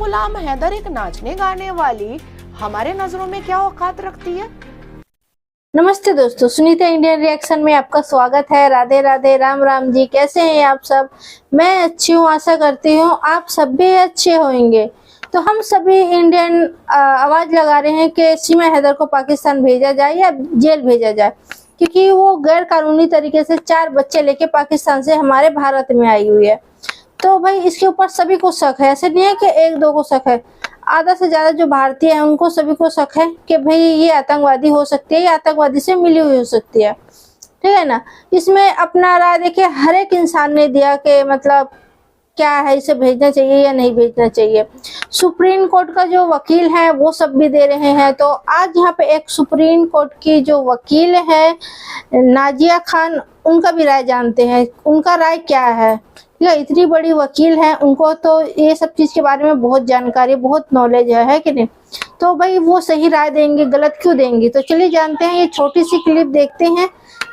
गुलाम हैदर एक नाचने गाने वाली हमारे नजरों में क्या औकात रखती है? नमस्ते दोस्तों, सुनीता इंडियन रिएक्शन में आपका स्वागत है। राधे राधे, राम राम जी। कैसे हैं आप सब? मैं अच्छी हूँ, आशा करती हूँ आप सब भी अच्छे होंगे। तो हम सभी इंडियन आवाज लगा रहे हैं कि सीमा हैदर को पाकिस्तान भेजा जाए या जेल भेजा जाए, क्योंकि वो गैर कानूनी तरीके से 4 बच्चे लेके पाकिस्तान से हमारे भारत में आई हुई है। तो भाई इसके ऊपर सभी को शक है, ऐसे नहीं है कि 1-2 को शक है। आधा से ज्यादा जो भारतीय है उनको सभी को शक है कि भाई ये आतंकवादी हो सकती है, ये आतंकवादी से मिली हुई हो सकती है। ठीक है ना। इसमें अपना राय देखिए हर एक इंसान ने दिया कि मतलब क्या है, इसे भेजना चाहिए या नहीं भेजना चाहिए। सुप्रीम कोर्ट का जो वकील है वो सब भी दे रहे हैं। तो आज यहाँ पे एक सुप्रीम कोर्ट की जो वकील है नाजिया खान, उनका भी राय जानते हैं, उनका राय क्या है। या इतनी बड़ी वकील है, उनको तो ये सब चीज के बारे में बहुत जानकारी, बहुत नॉलेज है कि नहीं। तो भाई वो सही राय देंगे, गलत क्यों देंगी। तो चलिए जानते हैं, ये छोटी सी क्लिप देखते हैं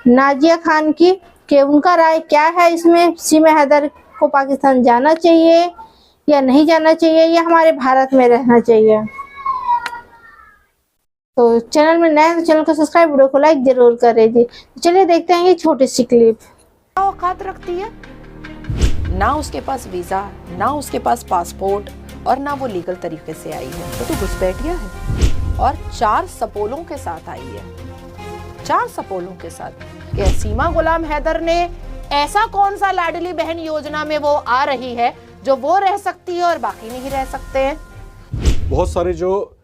नाजिया खान की कि उनका राय क्या है इसमें। सीमा हैदर को पाकिस्तान जाना चाहिए या नहीं जाना चाहिए, या हमारे भारत में रहना चाहिए। तो चैनल में नए हैं तो चैनल को सब्सक्राइब, वीडियो को लाइक जरूर करें जी। चलिए देखते हैं ये छोटी सी क्लिप। क्या औकात रखती है? ना उसके पास वीजा, ना उसके पास पासपोर्ट, और ना वो लीगल तरीके से आई है। वो तो घुसपैठिया है और 4 सपोलों के साथ आई है। 4 सपोलों के साथ। क्या सीमा गुलाम हैदर ने ऐसा कौन सा लाडली बहन योजना में वो आ रही है जो वो रह सकती है और बाकी नहीं रह सकते हैं? बहुत सारे जो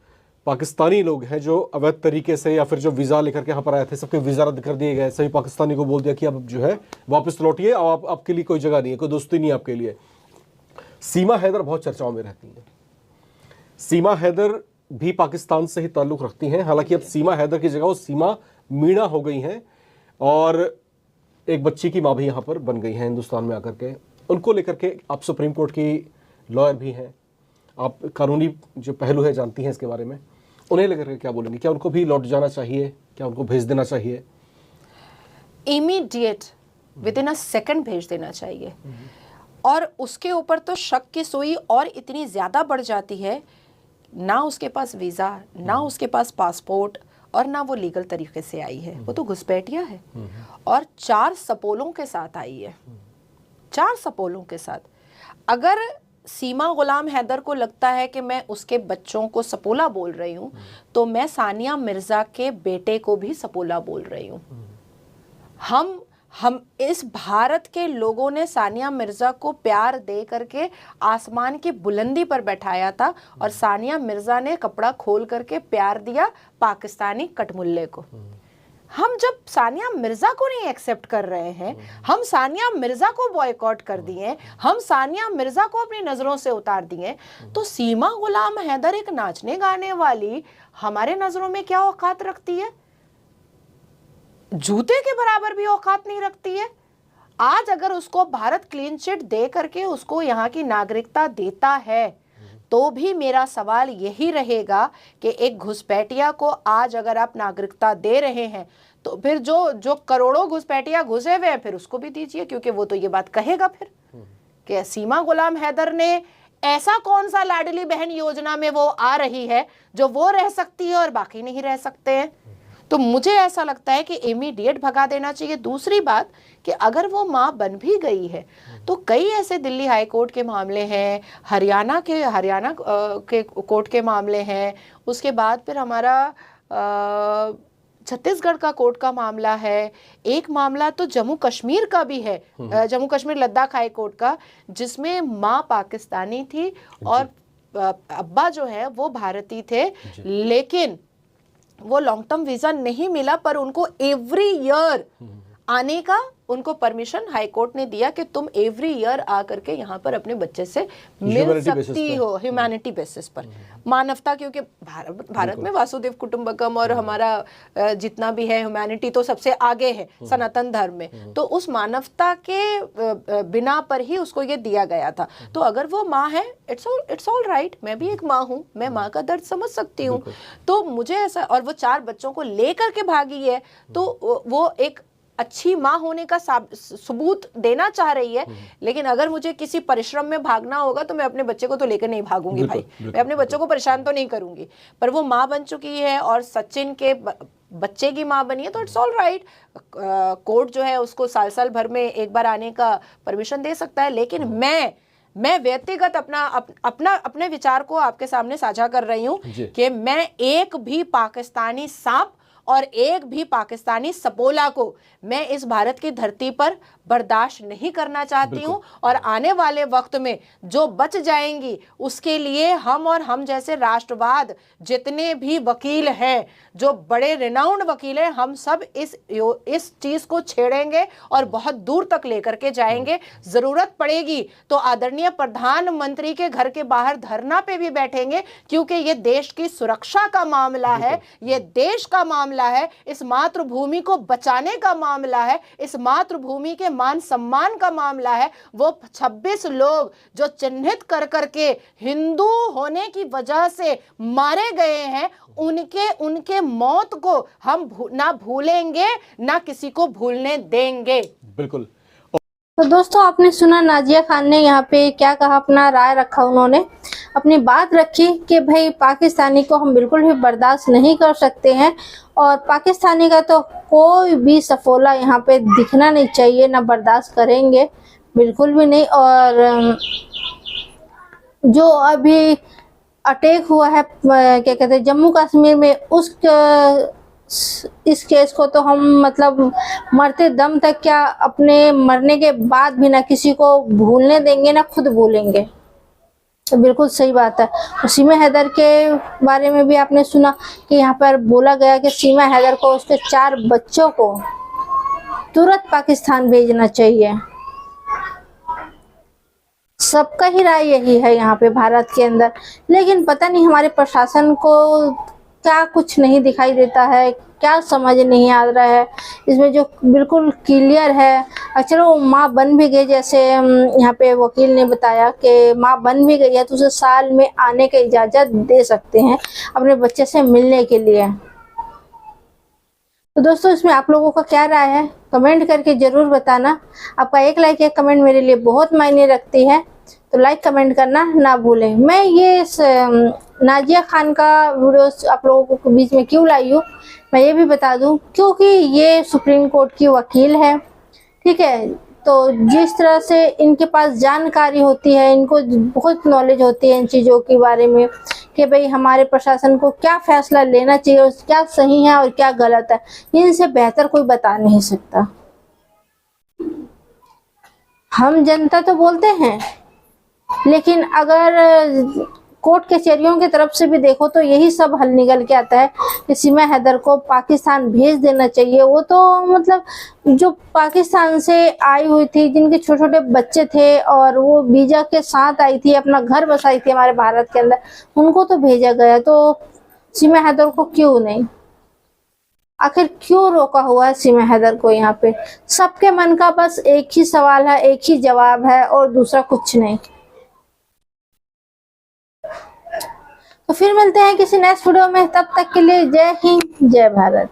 पाकिस्तानी लोग हैं जो अवैध तरीके से या फिर जो वीज़ा लेकर के यहाँ पर आए थे, सबके वीज़ा रद्द कर दिए गए। सभी पाकिस्तानी को बोल दिया कि अब जो है वापस लौटिए, अब आपके लिए कोई जगह नहीं है, कोई दोस्ती नहीं है आपके लिए। सीमा हैदर बहुत चर्चाओं में रहती हैं। सीमा हैदर भी पाकिस्तान से ही ताल्लुक़ रखती हैं। हालांकि अब सीमा हैदर की जगह वो सीमा मीणा हो गई हैं और एक बच्ची की माँ भी यहाँ पर बन गई हैं हिंदुस्तान में आकर के। उनको लेकर के आप सुप्रीम कोर्ट की लॉयर भी हैं, आप कानूनी जो पहलू है जानती हैं इसके बारे में। उन्हें लेकर के क्या बोलेंगे? क्या उनको भी लौट जाना चाहिए? क्या उनको भेज देना चाहिए? Immediate with in a second भेज देना चाहिए। और उसके ऊपर तो शक की सुई और इतनी ज़्यादा बढ़ जाती है, ना उसके पास वीज़ा, ना उसके पास पासपोर्ट, और ना वो लीगल तरीके से आई है। वो तो घुसपैठिया है और 4 सपोलों के साथ आई है। 4 सपोलों के साथ। अगर सीमा गुलाम हैदर को लगता है कि मैं उसके बच्चों को सपोला बोल रही हूँ, तो मैं सानिया मिर्जा के बेटे को भी सपोला बोल रही हूँ। हम इस भारत के लोगों ने सानिया मिर्जा को प्यार दे करके आसमान की बुलंदी पर बैठाया था, और सानिया मिर्जा ने कपड़ा खोल करके प्यार दिया पाकिस्तानी कटमुल्ले को। हम जब सानिया मिर्जा को नहीं एक्सेप्ट कर रहे हैं, हम सानिया मिर्जा को बॉयकॉट कर दिए, हम सानिया मिर्जा को अपनी नजरों से उतार दिए, तो सीमा गुलाम हैदर एक नाचने गाने वाली हमारे नजरों में क्या औकात रखती है? जूते के बराबर भी औकात नहीं रखती है। आज अगर उसको भारत क्लीन चिट दे करके उसको यहाँ की नागरिकता देता है, तो भी मेरा सवाल यही रहेगा कि एक घुसपैठिया को आज अगर आप नागरिकता दे रहे हैं, तो फिर जो करोड़ों घुसपैठिया घुसे हुए हैं फिर उसको भी दीजिए, क्योंकि वो तो ये बात कहेगा फिर कि सीमा गुलाम हैदर ने ऐसा कौन सा लाडली बहन योजना में वो आ रही है जो वो रह सकती है और बाकी नहीं रह सकते हैं। तो मुझे ऐसा लगता है कि इमीडिएट भगा देना चाहिए। दूसरी बात कि अगर वो माँ बन भी गई है, तो कई ऐसे दिल्ली हाई कोर्ट के मामले हैं, हरियाणा के कोर्ट के मामले हैं, उसके बाद फिर हमारा छत्तीसगढ़ का कोर्ट का मामला है, एक मामला तो जम्मू कश्मीर का भी है, जम्मू कश्मीर लद्दाख हाई कोर्ट का, जिसमें माँ पाकिस्तानी थी और अब्बा जो है वो भारतीय थे, लेकिन वो लॉन्ग टर्म वीजा नहीं मिला, पर उनको एवरी ईयर आने का उनको परमिशन हाई कोर्ट ने दिया कि तुम एवरी ईयर आ करके यहाँ पर अपने बच्चे से मिल सकती हो, ह्यूमैनिटी बेसिस पर, मानवता, क्योंकि भारत में वासुदेव कुटुंबकम और हमारा जितना भी है ह्यूमैनिटी तो सबसे आगे है सनातन धर्म में, तो उस मानवता के बिना पर ही उसको ये दिया गया था। तो अगर वो माँ है, इट्स ऑल राइट, मैं भी एक माँ हूँ, मैं माँ का दर्द समझ सकती हूँ। तो मुझे ऐसा, और वो 4 बच्चों को लेकर के भागी है, तो वो एक अच्छी माँ होने का सबूत देना चाह रही है, लेकिन अगर मुझे किसी परिश्रम में भागना होगा तो मैं अपने बच्चे को तो लेकर नहीं भागूंगी भाई, मैं अपने बच्चों को परेशान तो नहीं करूंगी। पर वो माँ बन चुकी है और सचिन के बच्चे की माँ बनी है तो इट्स ऑल राइट। कोर्ट जो है उसको साल साल भर में एक बार आने का परमिशन दे सकता है, लेकिन मैं व्यक्तिगत अपने विचार को आपके सामने साझा कर रही हूं कि मैं एक भी पाकिस्तानी सांप और एक भी पाकिस्तानी सपोला को मैं इस भारत की धरती पर बर्दाश्त नहीं करना चाहती हूं। और आने वाले वक्त में जो बच जाएंगी उसके लिए हम जैसे राष्ट्रवाद जितने भी वकील हैं, जो बड़े रिनाउंड वकील हैं, हम सब इस चीज को छेड़ेंगे और बहुत दूर तक लेकर के जाएंगे। जरूरत पड़ेगी तो आदरणीय प्रधानमंत्री के घर के बाहर धरना पे भी बैठेंगे, क्योंकि ये देश की सुरक्षा का मामला है, ये देश का मामला है, इस मातृभूमि को बचाने का मामला है, इस मातृभूमि के मान सम्मान का मामला है। वो 26 लोग जो चिन्हित कर करके हिंदू होने की वजह से मारे गए हैं, उनके मौत को हम ना भूलेंगे ना किसी को भूलने देंगे। बिल्कुल। तो दोस्तों आपने सुना नाजिया खान ने यहाँ पे क्या कहा, अपना राय रखा, उन्होंने अपनी बात रखी कि भाई पाकिस्तानी को हम बिल्कुल भी बर्दाश्त नहीं कर सकते हैं और पाकिस्तानी का तो कोई भी सफोला यहाँ पे दिखना नहीं चाहिए, ना बर्दाश्त करेंगे बिल्कुल भी नहीं। और जो अभी अटैक हुआ है क्या कहते हैं जम्मू कश्मीर में, इस केस को तो हम मतलब मरते दम तक, क्या अपने मरने के बाद भी ना किसी को भूलने देंगे ना खुद भूलेंगे। तो बिल्कुल सही बात है। और सीमा हैदर के बारे में भी आपने सुना कि यहाँ पर बोला गया कि सीमा हैदर को उसके 4 बच्चों को तुरंत पाकिस्तान भेजना चाहिए। सबका ही राय यही है यहाँ पे भारत के अंदर, लेकिन पता नहीं हमारे प्रशासन को क्या कुछ नहीं दिखाई देता है, क्या समझ नहीं आ रहा है इसमें जो बिल्कुल क्लियर है। चलो माँ बन भी गई, जैसे यहाँ पे वकील ने बताया कि माँ बन भी गई है तो उसे साल में आने की इजाज़त दे सकते हैं अपने बच्चे से मिलने के लिए। तो दोस्तों इसमें आप लोगों का क्या राय है कमेंट करके ज़रूर बताना। आपका एक लाइक या कमेंट मेरे लिए बहुत मायने रखती है, तो लाइक कमेंट करना ना भूलें। मैं ये नाजिया खान का वीडियो आप लोगों के बीच में क्यों लाई हूँ मैं ये भी बता दूं, क्योंकि ये सुप्रीम कोर्ट की वकील है, ठीक है। तो जिस तरह से इनके पास जानकारी होती है, इनको बहुत नॉलेज होती है इन चीज़ों के बारे में कि भाई हमारे प्रशासन को क्या फैसला लेना चाहिए और क्या सही है और क्या गलत है, इनसे बेहतर कोई बता नहीं सकता। हम जनता तो बोलते हैं, लेकिन अगर कोर्ट कचहरियों की तरफ से भी देखो तो यही सब हल निकल के आता है कि सीमा हैदर को पाकिस्तान भेज देना चाहिए। वो तो मतलब जो पाकिस्तान से आई हुई थी, जिनके छोटे छोटे बच्चे थे और वो वीजा के साथ आई थी, अपना घर बसाई थी हमारे भारत के अंदर, उनको तो भेजा गया, तो सीमा हैदर को क्यों नहीं? आखिर क्यों रोका हुआ है सीमा हैदर को यहाँ पे? सबके मन का बस एक ही सवाल है, एक ही जवाब है और दूसरा कुछ नहीं। तो फिर मिलते हैं किसी नेक्स्ट वीडियो में, तब तक के लिए जय हिंद जय भारत।